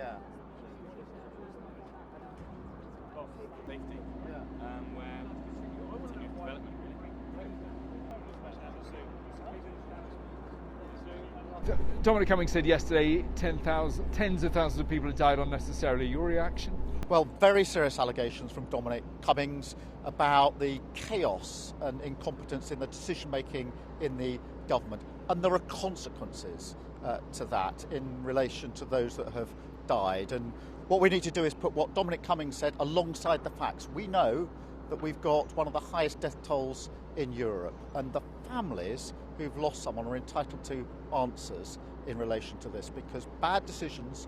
Yeah. Safety, where continued development really. Dominic Cummings said yesterday tens of thousands of people have died unnecessarily. Your reaction? Well, very serious allegations from Dominic Cummings about the chaos and incompetence in the decision-making in the government. And there are consequences to that in relation to those that have died. And what we need to do is put what Dominic Cummings said alongside the facts. We know that we've got one of the highest death tolls in Europe, and the families who've lost someone are entitled to answers in relation to this, because bad decisions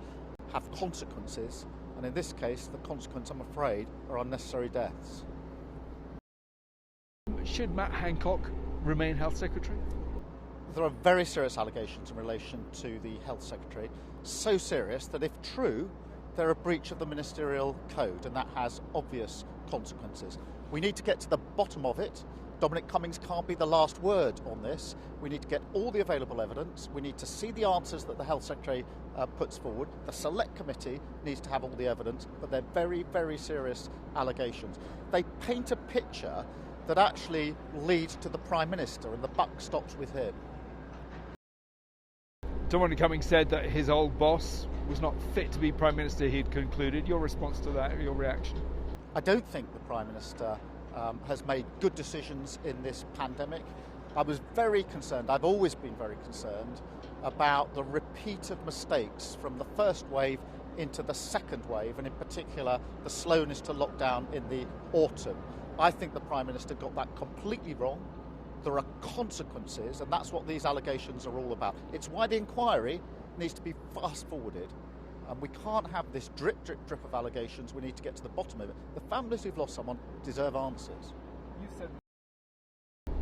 have consequences, and in this case, the consequence, I'm afraid, are unnecessary deaths. Should Matt Hancock remain Health Secretary? There are very serious allegations in relation to the Health Secretary, so serious that if true, they're a breach of the ministerial code, and that has obvious consequences. We need to get to the bottom of it. Dominic Cummings can't be the last word on this. We need to get all the available evidence. We need to see the answers that the Health Secretary puts forward. The Select Committee needs to have all the evidence, but they're very, very serious allegations. They paint a picture that actually leads to the Prime Minister, and the buck stops with him. Dominic Cummings said that his old boss was not fit to be Prime Minister, he'd concluded. Your response to that, your reaction? I don't think the Prime Minister has made good decisions in this pandemic. I was very concerned, I've always been very concerned, about the repeat of mistakes from the first wave into the second wave, and in particular the slowness to lockdown in the autumn. I think the Prime Minister got that completely wrong. There are consequences, and that's what these allegations are all about. It's why the inquiry needs to be fast-forwarded. And we can't have this drip, drip, drip of allegations. We need to get to the bottom of it. The families who've lost someone deserve answers.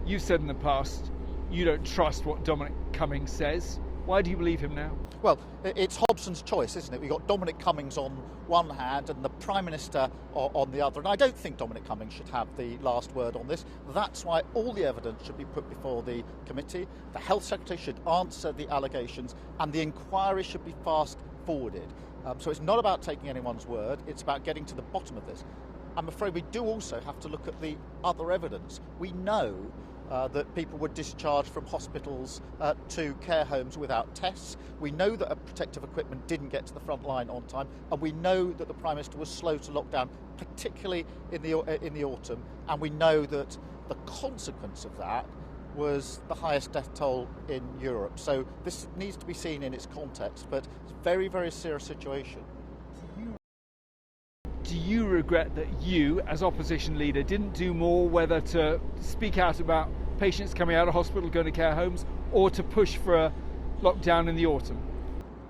You said in the past you don't trust what Dominic Cummings says. Why do you believe him now? Well, it's Hobson's choice, isn't it? We've got Dominic Cummings on one hand and the Prime Minister on the other. And I don't think Dominic Cummings should have the last word on this. That's why all the evidence should be put before the committee. The Health Secretary should answer the allegations, and the inquiry should be fast forwarded. So it's not about taking anyone's word, it's about getting to the bottom of this. I'm afraid we do also have to look at the other evidence. We know that people were discharged from hospitals to care homes without tests. We know that protective equipment didn't get to the front line on time, and we know that the Prime Minister was slow to lock down, particularly in the autumn, and we know that the consequence of that was the highest death toll in Europe. So this needs to be seen in its context, but it's a very, very serious situation. Do you regret that you, as opposition leader, didn't do more, whether to speak out about patients coming out of hospital, going to care homes, or to push for a lockdown in the autumn?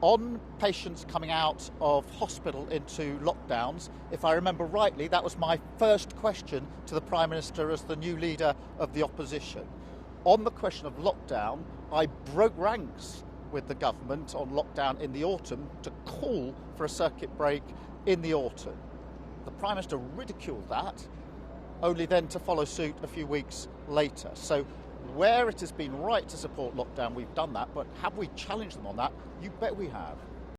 On patients coming out of hospital into lockdowns, if I remember rightly, that was my first question to the Prime Minister as the new leader of the opposition. On the question of lockdown, I broke ranks with the government on lockdown in the autumn to call for a circuit break in the autumn. The Prime Minister ridiculed that, only then to follow suit a few weeks later. So where it has been right to support lockdown, we've done that, but have we challenged them on that? You bet we have.